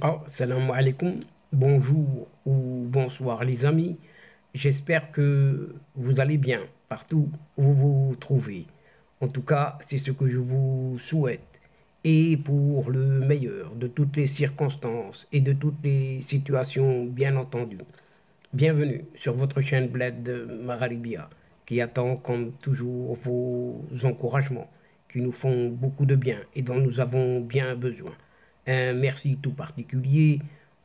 Asdiqa, salam alaikum, bonjour ou bonsoir les amis. J'espère que vous allez bien partout où vous vous trouvez. En tout cas, c'est ce que je vous souhaite. Et pour le meilleur de toutes les circonstances et de toutes les situations, bien entendu. Bienvenue sur votre chaîne Bled de Magharibia, qui attend comme toujours vos encouragements, qui nous font beaucoup de bien et dont nous avons bien besoin. Un merci tout particulier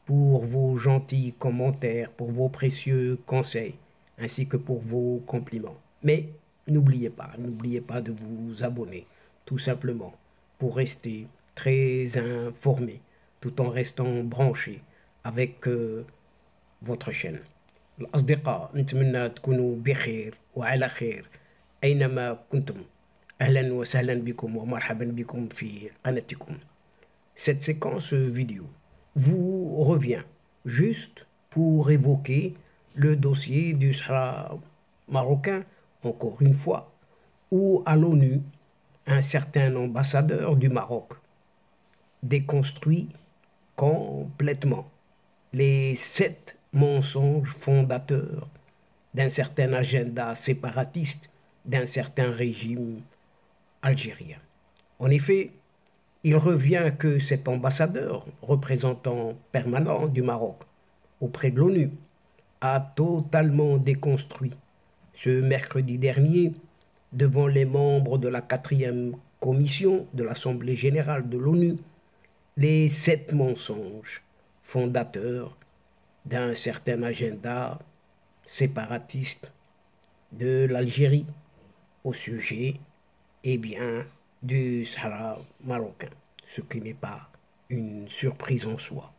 pour vos gentils commentaires, pour vos précieux conseils, ainsi que pour vos compliments. Mais n'oubliez pas de vous abonner, tout simplement, pour rester très informé, tout en restant branché avec votre chaîne. الأصدقاء نتمنى تكونوا بخير وعلى خير أينما كنتم. أهلا وسهلا بكم ومرحبا بكم في قناتكم. Cette séquence vidéo vous revient juste pour évoquer le dossier du Sahara marocain, encore une fois, où à l'ONU, un certain ambassadeur du Maroc déconstruit complètement les 7 mensonges fondateurs d'un certain agenda séparatiste d'un certain régime algérien. En effet, il revient que cet ambassadeur, représentant permanent du Maroc auprès de l'ONU, a totalement déconstruit ce mercredi dernier devant les membres de la 4e commission de l'Assemblée générale de l'ONU les 7 mensonges fondateurs d'un certain agenda séparatiste de l'Algérie au sujet, du Sahara marocain, ce qui n'est pas une surprise en soi.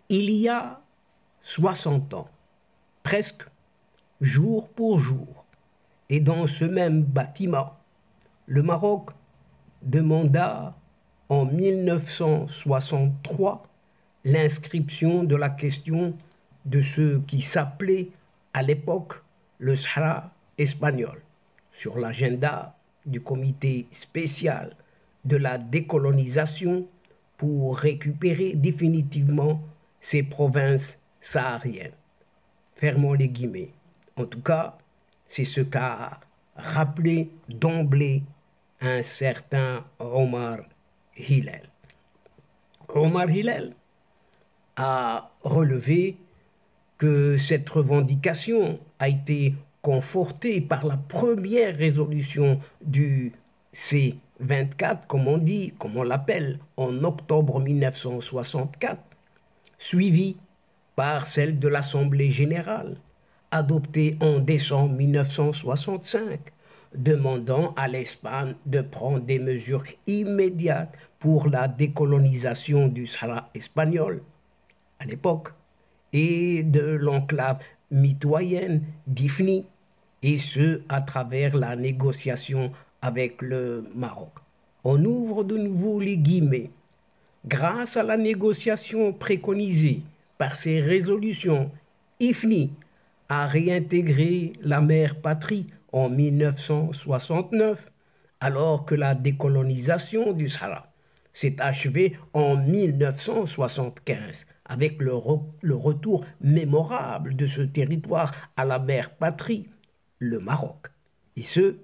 Il y a 60 ans, presque jour pour jour, et dans ce même bâtiment, le Maroc demanda en 1963 l'inscription de la question de ce qui s'appelait à l'époque le Sahara espagnol sur l'agenda du comité spécial de la décolonisation pour récupérer définitivement ces provinces sahariennes. Fermons les guillemets. En tout cas, c'est ce qu'a rappelé d'emblée un certain Omar Hillel. Omar Hillel a relevé que cette revendication a été confortée par la première résolution du C24, comme on l'appelle, en octobre 1964, suivie par celle de l'Assemblée générale, adoptée en décembre 1965, demandant à l'Espagne de prendre des mesures immédiates pour la décolonisation du Sahara espagnol à l'époque et de l'enclave mitoyenne d'Ifni, et ce à travers la négociation avec le Maroc. On ouvre de nouveau les guillemets. Grâce à la négociation préconisée par ces résolutions, Ifni a réintégré la mère patrie en 1969, alors que la décolonisation du Sahara s'est achevée en 1975, avec le retour mémorable de ce territoire à la mère patrie, le Maroc. Et ce,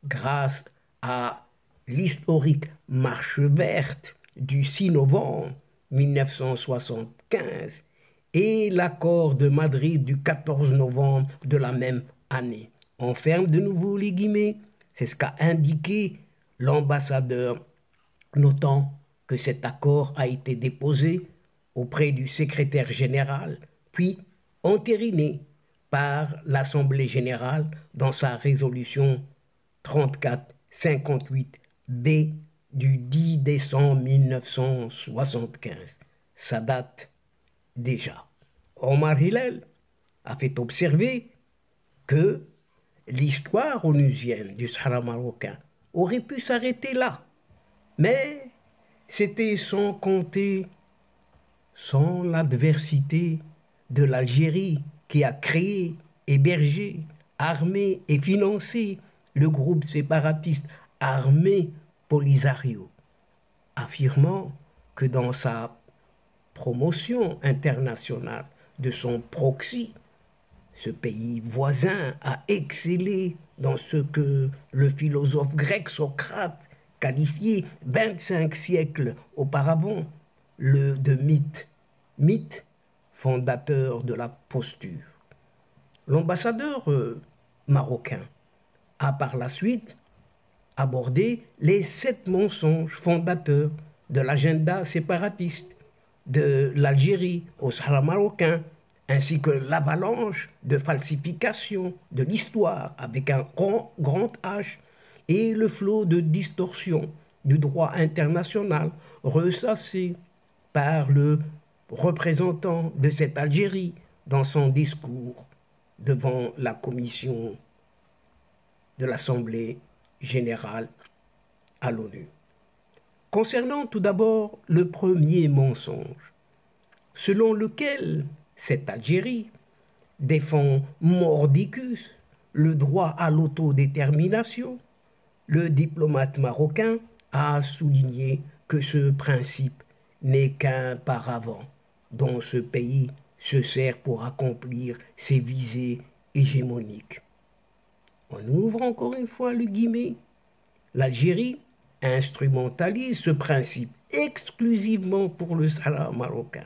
grâce à l'historique marche verte du 6 novembre 1975 et l'accord de Madrid du 14 novembre de la même année. On ferme de nouveau les guillemets, c'est ce qu'a indiqué l'ambassadeur, notant que cet accord a été déposé auprès du secrétaire général, puis entériné par l'Assemblée générale dans sa résolution 3458-B du 10 décembre 1975. Ça date déjà. Omar Hillel a fait observer que l'histoire onusienne du Sahara marocain aurait pu s'arrêter là, mais c'était sans compter sans l'adversité de l'Algérie qui a créé, hébergé, armé et financé le groupe séparatiste armé Polisario, affirmant que dans sa promotion internationale de son proxy, ce pays voisin a excellé dans ce que le philosophe grec Socrate qualifiait 25 siècles auparavant de mythe fondateur de la posture. L'ambassadeur marocain a par la suite abordé les 7 mensonges fondateurs de l'agenda séparatiste de l'Algérie au Sahara marocain, ainsi que l'avalanche de falsification de l'histoire avec un grand H et le flot de distorsion du droit international ressassé par le représentant de cette Algérie dans son discours devant la commission de l'Assemblée générale à l'ONU. Concernant tout d'abord le premier mensonge, selon lequel cette Algérie défend mordicus le droit à l'autodétermination, le diplomate marocain a souligné que ce principe n'est qu'un paravent dont ce pays se sert pour accomplir ses visées hégémoniques. On ouvre encore une fois le guillemet. L'Algérie instrumentalise ce principe exclusivement pour le Sahara marocain.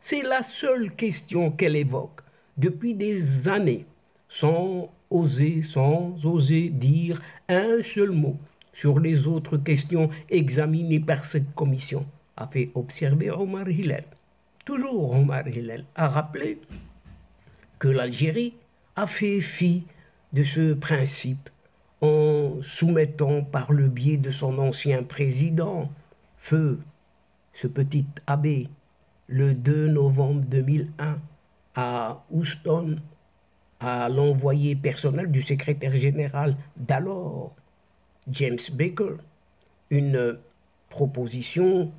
C'est la seule question qu'elle évoque depuis des années, sans oser dire un seul mot sur les autres questions examinées par cette commission, a fait observer Omar Hillel. Toujours Omar Hillel a rappelé que l'Algérie a fait fi de ce principe en soumettant par le biais de son ancien président, feu ce petit abbé, le 2 novembre 2001, à Houston, à l'envoyé personnel du secrétaire général d'alors, James Baker, une proposition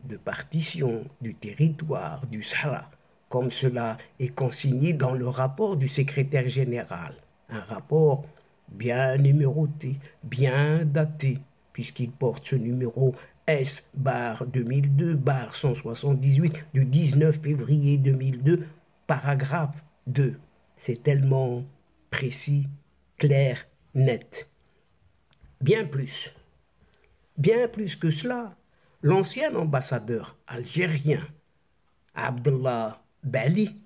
de partition du territoire du Sahara, comme cela est consigné dans le rapport du secrétaire général, un rapport bien numéroté, bien daté, puisqu'il porte ce numéro S/2002/178 du 19 février 2002, paragraphe 2. C'est tellement précis, clair, net. Bien plus que cela, l'ancien ambassadeur algérien Abdallah Bali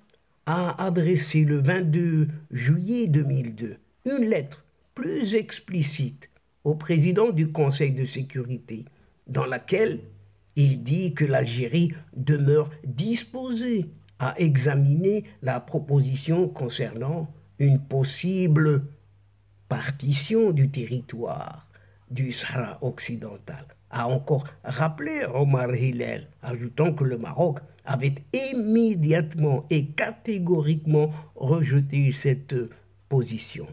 a adressé le 22 juillet 2002 une lettre plus explicite au président du Conseil de sécurité, dans laquelle il dit que l'Algérie demeure disposée à examiner la proposition concernant une possible partition du territoire du Sahara occidental, a encore rappelé Omar Hillel, ajoutant que le Maroc avait immédiatement et catégoriquement rejeté cette position.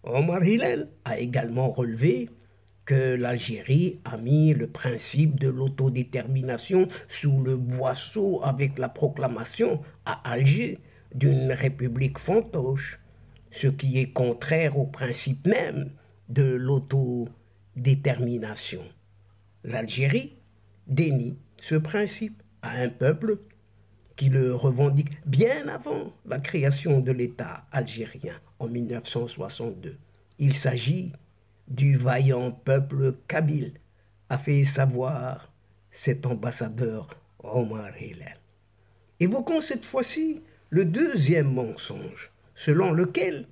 Omar Hillel a également relevé que l'Algérie a mis le principe de l'autodétermination sous le boisseau avec la proclamation à Alger d'une république fantoche, ce qui est contraire au principe même de l'autodétermination. L'Algérie dénie ce principe à un peuple qui le revendique bien avant la création de l'État algérien en 1962. Il s'agit du vaillant peuple kabyle, a fait savoir cet ambassadeur Omar Hillel. Évoquons cette fois-ci le deuxième mensonge, selon lequel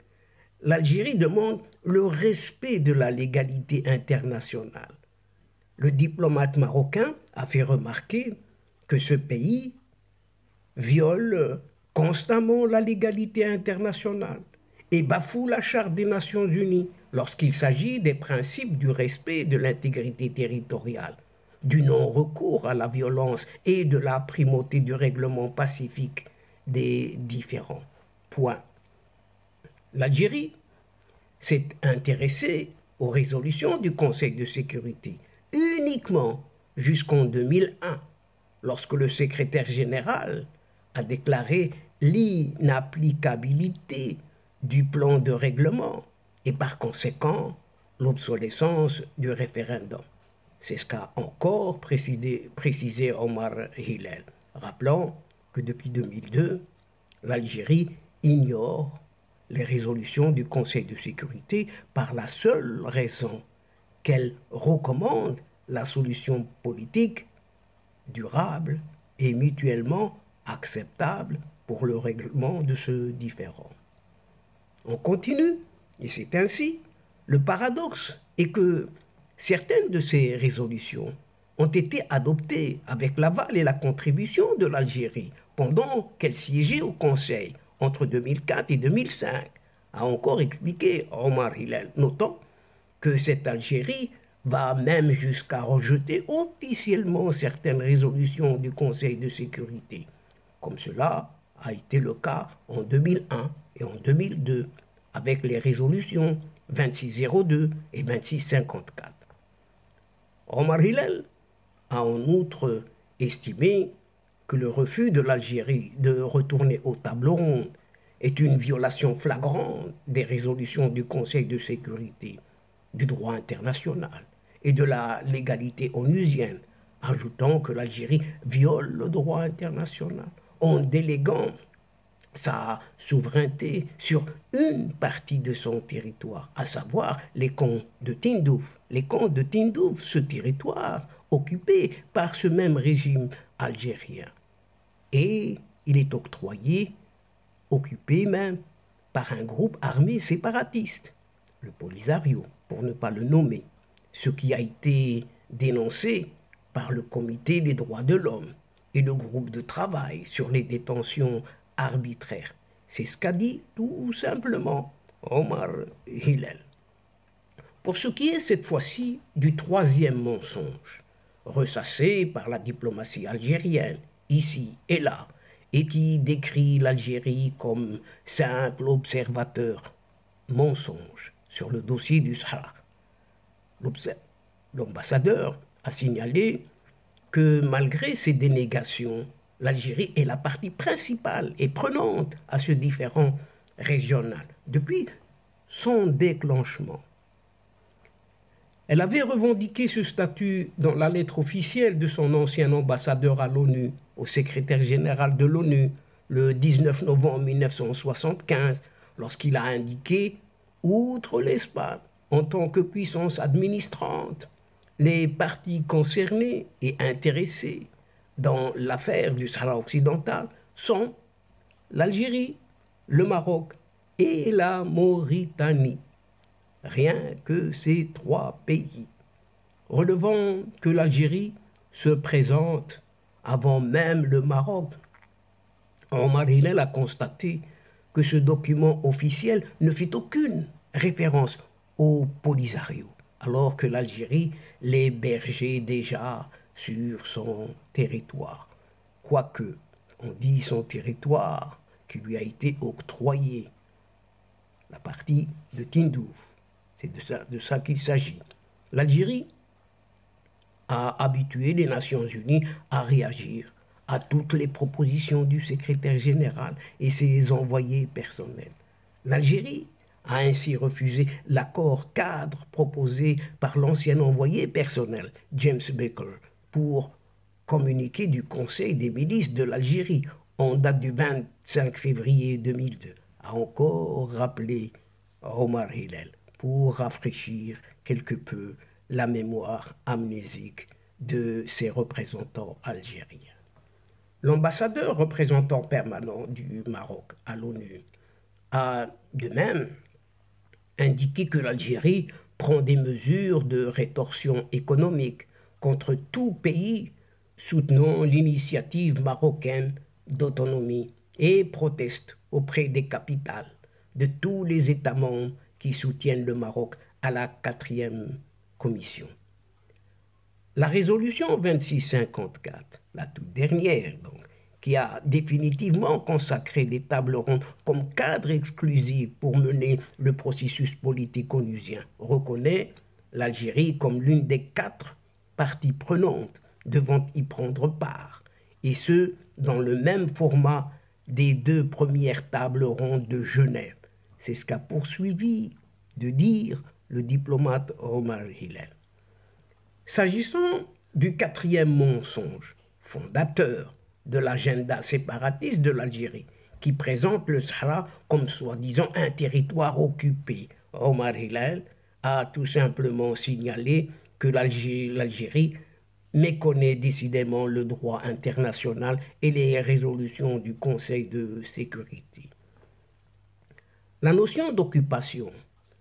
l'Algérie demande le respect de la légalité internationale. Le diplomate marocain a fait remarquer que ce pays viole constamment la légalité internationale et bafoue la Charte des Nations Unies lorsqu'il s'agit des principes du respect de l'intégrité territoriale, du non-recours à la violence et de la primauté du règlement pacifique des différends. Point. L'Algérie s'est intéressée aux résolutions du Conseil de sécurité uniquement jusqu'en 2001, lorsque le secrétaire général a déclaré l'inapplicabilité du plan de règlement et par conséquent l'obsolescence du référendum. C'est ce qu'a encore précisé Omar Hillel, rappelant que depuis 2002, l'Algérie ignore les résolutions du Conseil de sécurité par la seule raison qu'elle recommande la solution politique durable et mutuellement acceptable pour le règlement de ce différend. On continue, et c'est ainsi. Le paradoxe est que certaines de ces résolutions ont été adoptées avec l'aval et la contribution de l'Algérie pendant qu'elle siégeait au Conseil entre 2004 et 2005, a encore expliqué Omar Hillel, notant que cette Algérie va même jusqu'à rejeter officiellement certaines résolutions du Conseil de sécurité, comme cela a été le cas en 2001 et en 2002, avec les résolutions 2602 et 2654. Omar Hillel a en outre estimé que le refus de l'Algérie de retourner aux tables rondes est une violation flagrante des résolutions du Conseil de sécurité, du droit international et de la légalité onusienne, ajoutant que l'Algérie viole le droit international en déléguant sa souveraineté sur une partie de son territoire, à savoir les camps de Tindouf. Les camps de Tindouf, ce territoire occupé par ce même régime algérien. Et il est occupé même par un groupe armé séparatiste, le Polisario, pour ne pas le nommer, ce qui a été dénoncé par le Comité des droits de l'homme et le groupe de travail sur les détentions arbitraires. C'est ce qu'a dit tout simplement Omar Hillel. Pour ce qui est cette fois-ci du troisième mensonge, ressassé par la diplomatie algérienne, ici et là, et qui décrit l'Algérie comme simple observateur, mensonge sur le dossier du Sahara. L'ambassadeur a signalé que malgré ces dénégations, l'Algérie est la partie principale et prenante à ce différend régional depuis son déclenchement. Elle avait revendiqué ce statut dans la lettre officielle de son ancien ambassadeur à l'ONU, au secrétaire général de l'ONU, le 19 novembre 1975, lorsqu'il a indiqué, outre l'Espagne, en tant que puissance administrante, les parties concernées et intéressées dans l'affaire du Sahara occidental sont l'Algérie, le Maroc et la Mauritanie. Rien que ces trois pays, relevant que l'Algérie se présente avant même le Maroc. Omar Hillel a constaté que ce document officiel ne fit aucune référence au Polisario, alors que l'Algérie l'hébergeait déjà sur son territoire. Quoique, on dit son territoire qui lui a été octroyé, la partie de Tindouf. C'est de ça qu'il s'agit. L'Algérie a habitué les Nations Unies à réagir à toutes les propositions du secrétaire général et ses envoyés personnels. L'Algérie a ainsi refusé l'accord cadre proposé par l'ancien envoyé personnel, James Baker, pour communiqué du Conseil des ministres de l'Algérie en date du 25 février 2002, a encore rappelé Omar Hillel, pour rafraîchir quelque peu la mémoire amnésique de ses représentants algériens. L'ambassadeur représentant permanent du Maroc à l'ONU a de même indiqué que l'Algérie prend des mesures de rétorsion économique contre tout pays soutenant l'initiative marocaine d'autonomie et proteste auprès des capitales de tous les États membres qui soutiennent le Maroc à la 4e commission. La résolution 2654, la toute dernière donc, qui a définitivement consacré les tables rondes comme cadre exclusif pour mener le processus politique onusien, reconnaît l'Algérie comme l'une des 4 parties prenantes devant y prendre part, et ce, dans le même format des 2 premières tables rondes de Genève. C'est ce qu'a poursuivi de dire le diplomate Omar Hillel. S'agissant du quatrième mensonge, fondateur de l'agenda séparatiste de l'Algérie, qui présente le Sahara comme soi-disant un territoire occupé, Omar Hillel a tout simplement signalé que l'Algérie méconnaît décidément le droit international et les résolutions du Conseil de sécurité. La notion d'occupation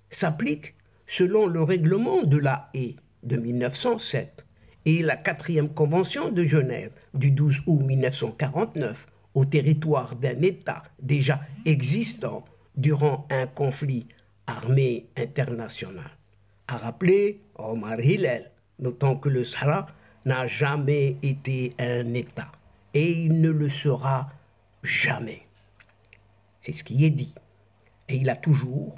s'applique selon le règlement de la Haye de 1907 et la quatrième convention de Genève du 12 août 1949 au territoire d'un État déjà existant durant un conflit armé international, a rappelé Omar Hillel, notant que le Sahara n'a jamais été un État et il ne le sera jamais. C'est ce qui est dit. Et il a toujours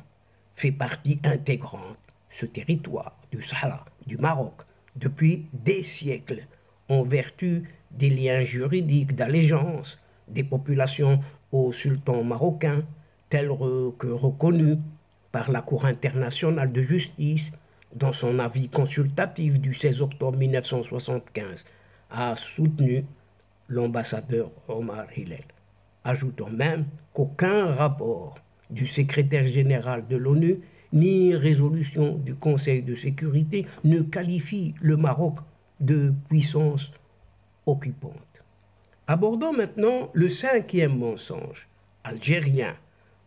fait partie intégrante, ce territoire du Sahara, du Maroc, depuis des siècles, en vertu des liens juridiques d'allégeance des populations au sultan marocain, tels que reconnus par la Cour internationale de justice dans son avis consultatif du 16 octobre 1975, a soutenu l'ambassadeur Omar Hillel, ajoutant même qu'aucun rapport du secrétaire général de l'ONU ni résolution du Conseil de sécurité ne qualifie le Maroc de puissance occupante. Abordons maintenant le cinquième mensonge algérien,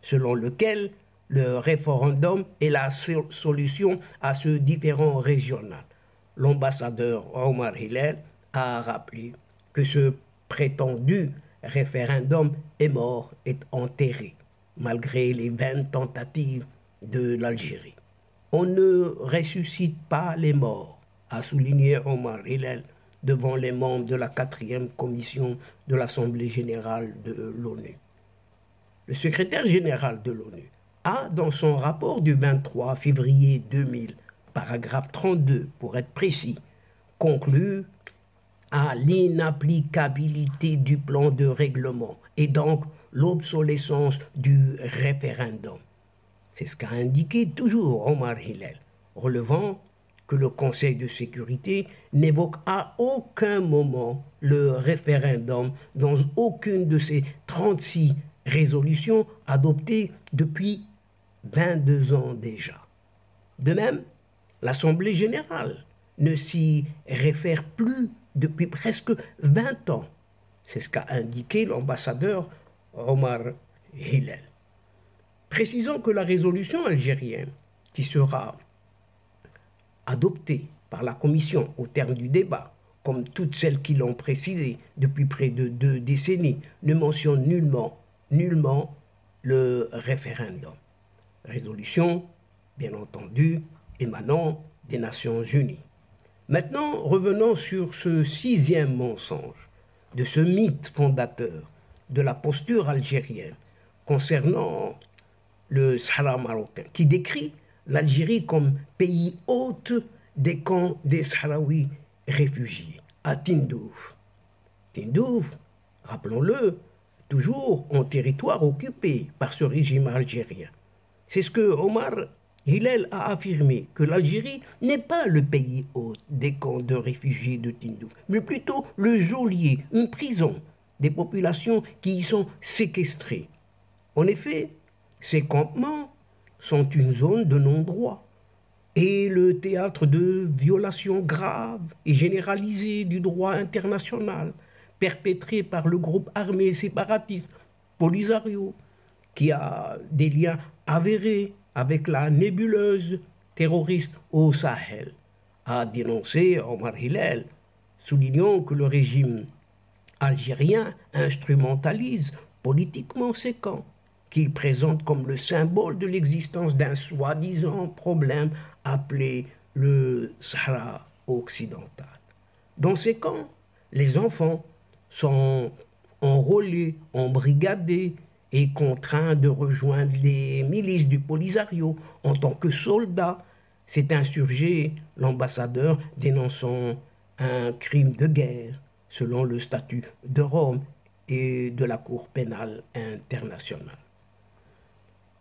selon lequel le référendum est la solution à ce différend régional. L'ambassadeur Omar Hillel a rappelé que ce prétendu référendum est mort et enterré, malgré les vaines tentatives de l'Algérie. On ne ressuscite pas les morts, a souligné Omar Hillel devant les membres de la quatrième commission de l'Assemblée générale de l'ONU. Le secrétaire général de l'ONU a, dans son rapport du 23 février 2000, paragraphe 32 pour être précis, conclu à l'inapplicabilité du plan de règlement et donc l'obsolescence du référendum. C'est ce qu'a indiqué toujours Omar Hillel, relevant que le Conseil de sécurité n'évoque à aucun moment le référendum dans aucune de ses 36 résolutions adoptées depuis 22 ans déjà. De même, l'Assemblée générale ne s'y réfère plus depuis presque 20 ans. C'est ce qu'a indiqué l'ambassadeur Omar Hillel. Précisons que la résolution algérienne, qui sera adoptée par la Commission au terme du débat, comme toutes celles qui l'ont précédée depuis près de 2 décennies, ne mentionne nullement le référendum. Résolution, bien entendu, émanant des Nations Unies. Maintenant, revenons sur ce sixième mensonge, de ce mythe fondateur de la posture algérienne concernant le Sahara marocain, qui décrit l'Algérie comme pays hôte des camps des Sahraouis réfugiés à Tindouf. Tindouf, rappelons-le, toujours en territoire occupé par ce régime algérien. C'est ce que Omar Hillel a affirmé, que l'Algérie n'est pas le pays hôte des camps de réfugiés de Tindouf, mais plutôt le geôlier, une prison des populations qui y sont séquestrées. En effet, ces campements sont une zone de non-droit et le théâtre de violations graves et généralisées du droit international perpétrées par le groupe armé séparatiste Polisario, qui a des liens avérés avec la nébuleuse terroriste au Sahel, a dénoncé Omar Hillel, soulignant que le régime algérien instrumentalise politiquement ces camps, qu'il présente comme le symbole de l'existence d'un soi-disant problème appelé le Sahara occidental. Dans ces camps, les enfants sont enrôlés, embrigadés et contraints de rejoindre les milices du Polisario en tant que soldats. C'est insurgé, l'ambassadeur dénonçant un crime de guerre selon le statut de Rome et de la Cour pénale internationale.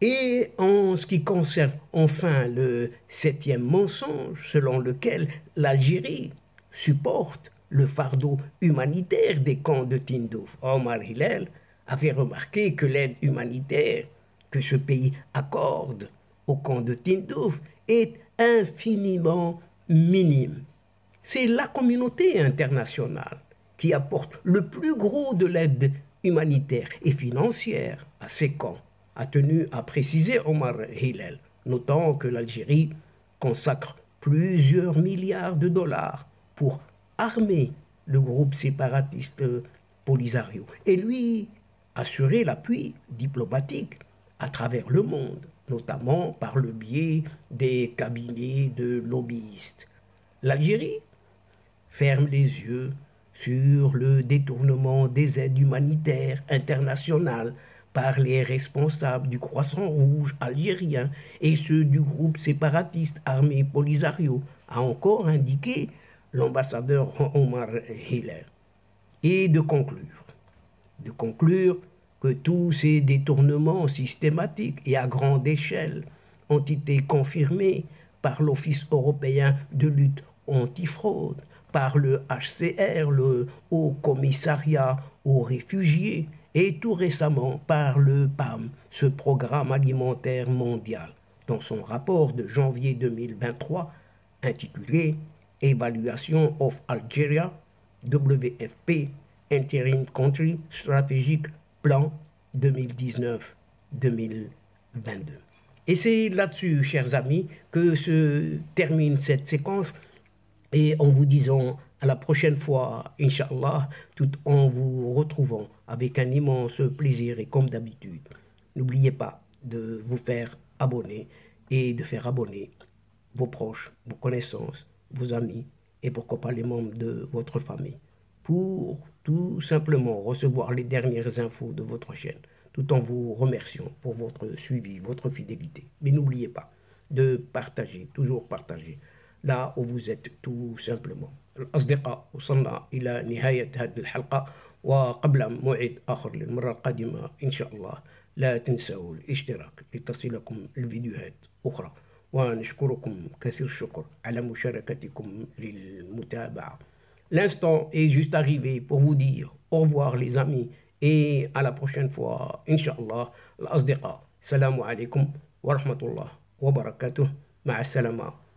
Et en ce qui concerne enfin le septième mensonge selon lequel l'Algérie supporte le fardeau humanitaire des camps de Tindouf, Omar Hillel avait remarqué que l'aide humanitaire que ce pays accorde au camp de Tindouf est infiniment minime. C'est la communauté internationale qui apporte le plus gros de l'aide humanitaire et financière à ces camps, a tenu à préciser Omar Hillel, notant que l'Algérie consacre plusieurs milliards de dollars pour armer le groupe séparatiste Polisario et lui assurer l'appui diplomatique à travers le monde, notamment par le biais des cabinets de lobbyistes. L'Algérie ferme les yeux sur le détournement des aides humanitaires internationales par les responsables du Croissant Rouge algérien et ceux du groupe séparatiste armé Polisario, a encore indiqué l'ambassadeur Omar Hillel. Et de conclure que tous ces détournements systématiques et à grande échelle ont été confirmés par l'Office européen de lutte antifraude, par le HCR, le Haut Commissariat aux réfugiés, et tout récemment par le PAM, ce programme alimentaire mondial, dans son rapport de janvier 2023 intitulé Evaluation of Algeria, WFP, Interim Country Strategic Plan 2019-2022. Et c'est là-dessus, chers amis, que se termine cette séquence et en vous disant à la prochaine fois, Inch'Allah, tout en vous retrouvant avec un immense plaisir et comme d'habitude. N'oubliez pas de vous faire abonner et de faire abonner vos proches, vos connaissances, vos amis et pourquoi pas les membres de votre famille pour tout simplement recevoir les dernières infos de votre chaîne tout en vous remerciant pour votre suivi, votre fidélité. Mais n'oubliez pas de partager, toujours partager là où vous êtes tout simplement. الأصدقاء وصلنا إلى نهاية هذه الحلقة وقبل موعد آخر للمرة القادمة إن شاء الله لا تنسوا الاشتراك لتصلكم الفيديوهات أخرى ونشكركم كثير الشكر على مشاركتكم للمتابعة. L'instant est juste arrivé pour vous dire au revoir les amis et à la prochaine fois Inch'Allah. الأصدقاء السلام عليكم ورحمة الله وبركاته مع السلامة.